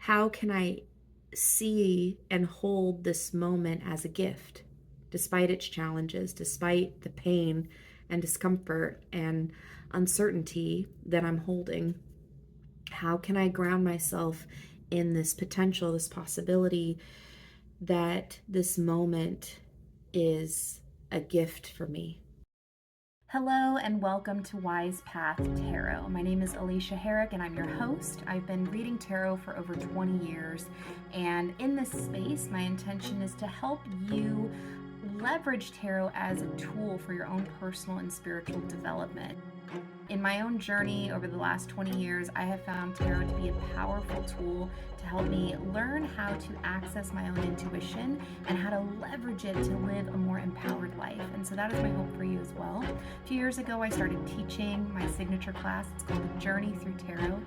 how can I see and hold this moment as a gift, despite its challenges, despite the pain and discomfort and uncertainty that I'm holding? How can I ground myself in this potential, this possibility that this moment is a gift for me? Hello and welcome to Wise Path Tarot. My name is Alisha Herrick and I'm your host. I've been reading tarot for over 20 years, and in this space, my intention is to help you leverage tarot as a tool for your own personal and spiritual development. In my own journey over the last 20 years, I have found tarot to be a powerful tool to help me learn how to access my own intuition and how to leverage it to live a more empowered life. And so that is my hope for you as well. A few years ago, I started teaching my signature class. It's called The Journey Through Tarot.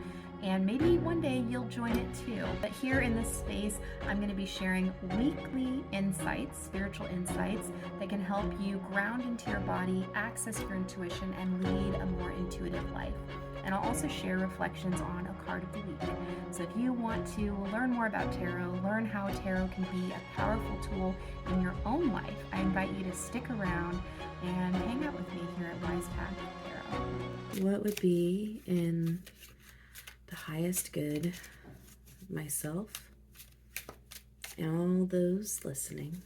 And maybe one day you'll join it too. But here in this space, I'm going to be sharing weekly insights, spiritual insights that can help you ground into your body, access your intuition, and lead a more intuitive life. And I'll also share reflections on a card of the week. So if you want to learn more about tarot, learn how tarot can be a powerful tool in your own life, I invite you to stick around and hang out with me here at Wise Path Tarot. What would be in the highest good of myself and all those listening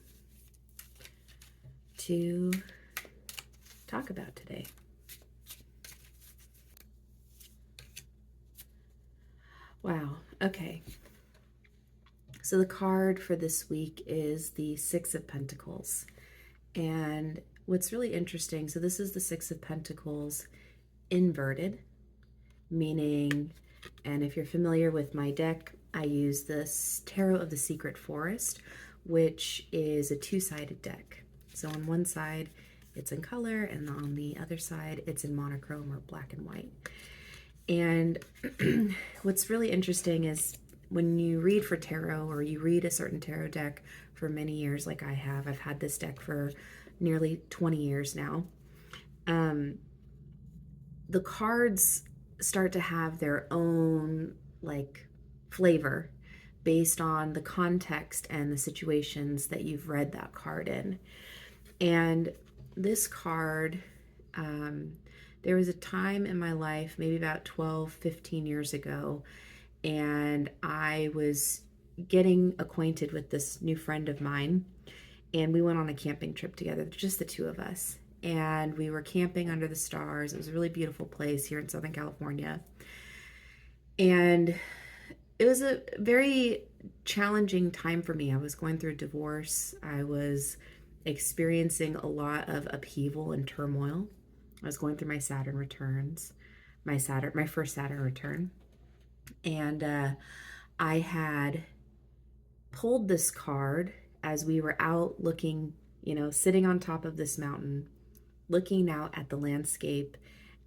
to talk about today? Wow. Okay. So the card for this week is the Six of Pentacles. And what's really interesting, so this is the Six of Pentacles inverted, meaning, and if you're familiar with my deck, I use this Tarot of the Secret Forest, which is a two-sided deck. So on one side, it's in color, and on the other side, it's in monochrome or black and white. And what's really interesting is when you read for tarot, or you read a certain tarot deck for many years, like I have, I've had this deck for nearly 20 years now, the cards start to have their own like flavor based on the context and the situations that you've read that card in. And this card, there was a time in my life, maybe about 12, 15 years ago, and I was getting acquainted with this new friend of mine, and we went on a camping trip together, just the two of us. And we were camping under the stars. It was a really beautiful place here in Southern California. And it was a very challenging time for me. I was going through a divorce. I was experiencing a lot of upheaval and turmoil. I was going through my Saturn returns, my first Saturn return. And I had pulled this card as we were out looking, sitting on top of this mountain, looking out at the landscape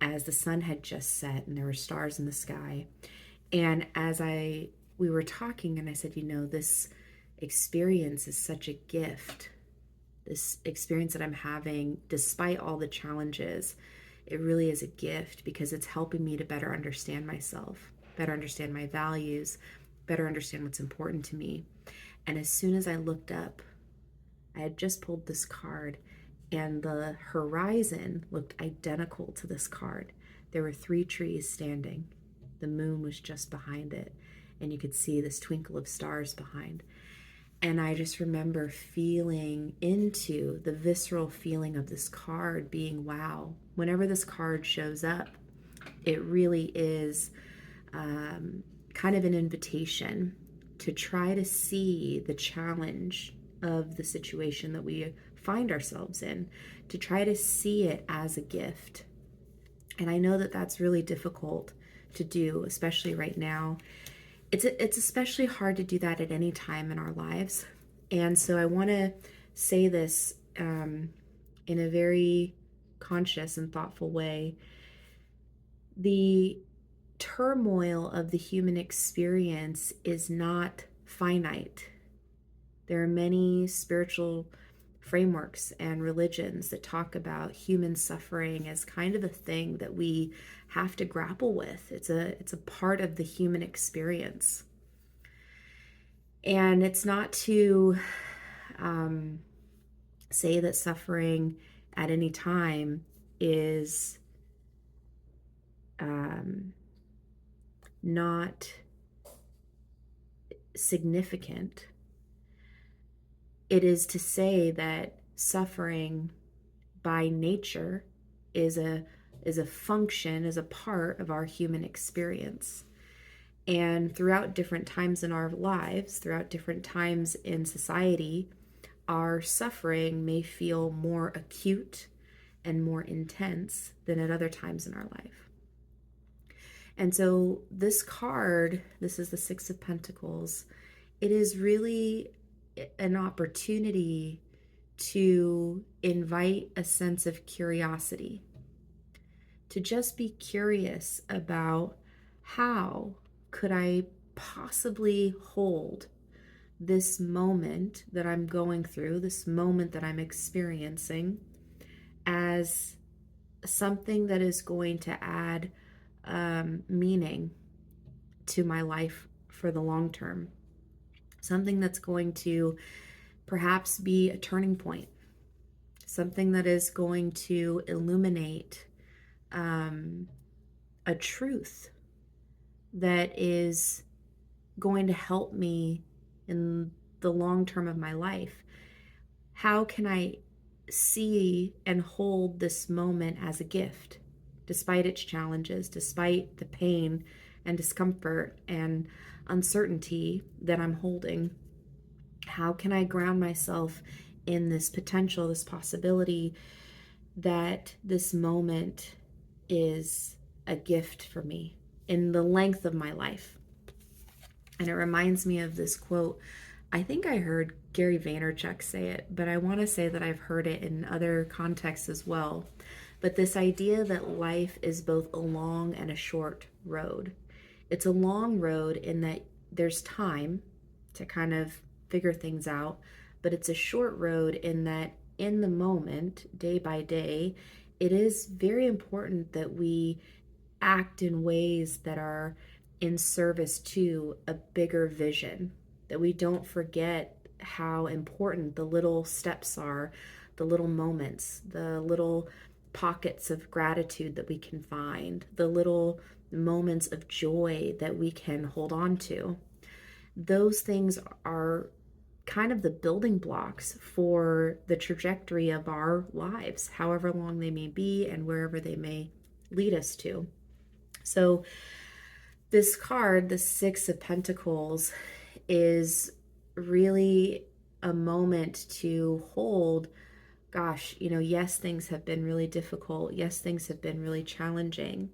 as the sun had just set and there were stars in the sky. And as we were talking, and I said, this experience is such a gift. This experience that I'm having, despite all the challenges, it really is a gift because it's helping me to better understand myself, better understand my values, better understand what's important to me. And as soon as I looked up, I had just pulled this card, and the horizon looked identical to this card. There were 3 trees standing. The moon was just behind it, and you could see this twinkle of stars behind. And I just remember feeling into the visceral feeling of this card being, wow, whenever this card shows up, it really is kind of an invitation to try to see the challenge of the situation that we find ourselves in, to try to see it as a gift. And I know that that's really difficult to do, especially right now. It's especially hard to do that at any time in our lives. And so I want to say this in a very conscious and thoughtful way. The turmoil of the human experience is not finite. There are many spiritual frameworks and religions that talk about human suffering as kind of a thing that we have to grapple with. It's a part of the human experience. And it's not to say that suffering at any time is not significant. It is to say that suffering by nature is a function, is a part of our human experience. And throughout different times in our lives, throughout different times in society, our suffering may feel more acute and more intense than at other times in our life. And so this card, this is the Six of Pentacles, it is really an opportunity to invite a sense of curiosity, to just be curious about how could I possibly hold this moment that I'm going through, this moment that I'm experiencing, as something that is going to add meaning to my life for the long term. Something that's going to perhaps be a turning point. Something that is going to illuminate a truth that is going to help me in the long term of my life. How can I see and hold this moment as a gift, despite its challenges, despite the pain and discomfort and uncertainty that I'm holding? How can I ground myself in this potential, this possibility that this moment is a gift for me in the length of my life? And it reminds me of this quote. I think I heard Gary Vaynerchuk say it, but I want to say that I've heard it in other contexts as well. But this idea that life is both a long and a short road. It's a long road in that there's time to kind of figure things out, but it's a short road in that in the moment, day by day, it is very important that we act in ways that are in service to a bigger vision, that we don't forget how important the little steps are, the little moments, the little pockets of gratitude that we can find, the little moments of joy that we can hold on to. Those things are kind of the building blocks for the trajectory of our lives, however long they may be and wherever they may lead us to. So this card, the Six of Pentacles, is really a moment to hold, gosh, yes, things have been really difficult. Yes, things have been really challenging.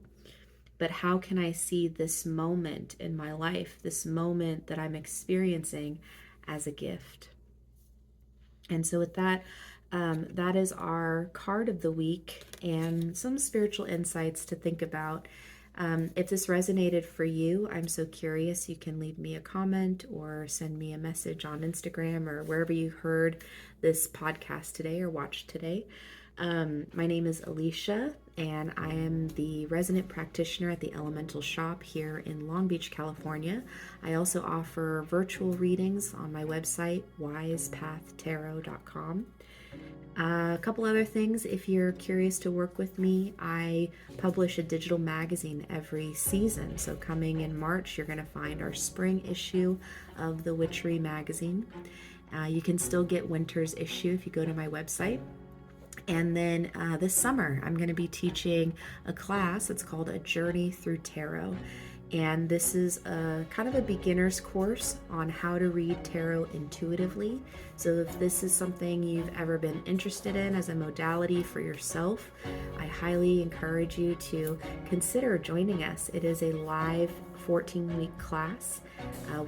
But how can I see this moment in my life, this moment that I'm experiencing, as a gift? And so with that, that is our card of the week and some spiritual insights to think about. If this resonated for you, I'm so curious. You can leave me a comment or send me a message on Instagram or wherever you heard this podcast today or watched today. My name is Alisha, and I am the resident practitioner at the Elemental Shop here in Long Beach, California. I also offer virtual readings on my website, wisepathtarot.com. A couple other things, if you're curious to work with me, I publish a digital magazine every season. So coming in March, you're going to find our spring issue of the Witchery magazine. You can still get winter's issue if you go to my website. And then this summer, I'm going to be teaching a class. It's called A Journey Through Tarot. And this is a kind of a beginner's course on how to read tarot intuitively. So if this is something you've ever been interested in as a modality for yourself, I highly encourage you to consider joining us. It is a live 14-week class.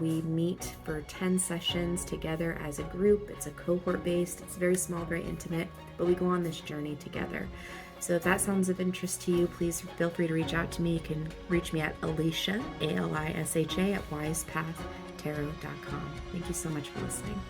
We meet for 10 sessions together as a group. It's a cohort based, it's very small, very intimate, but we go on this journey together. So if that sounds of interest to you, please feel free to reach out to me. You can reach me at Alisha, Alisha, at wisepathtarot.com. Thank you so much for listening.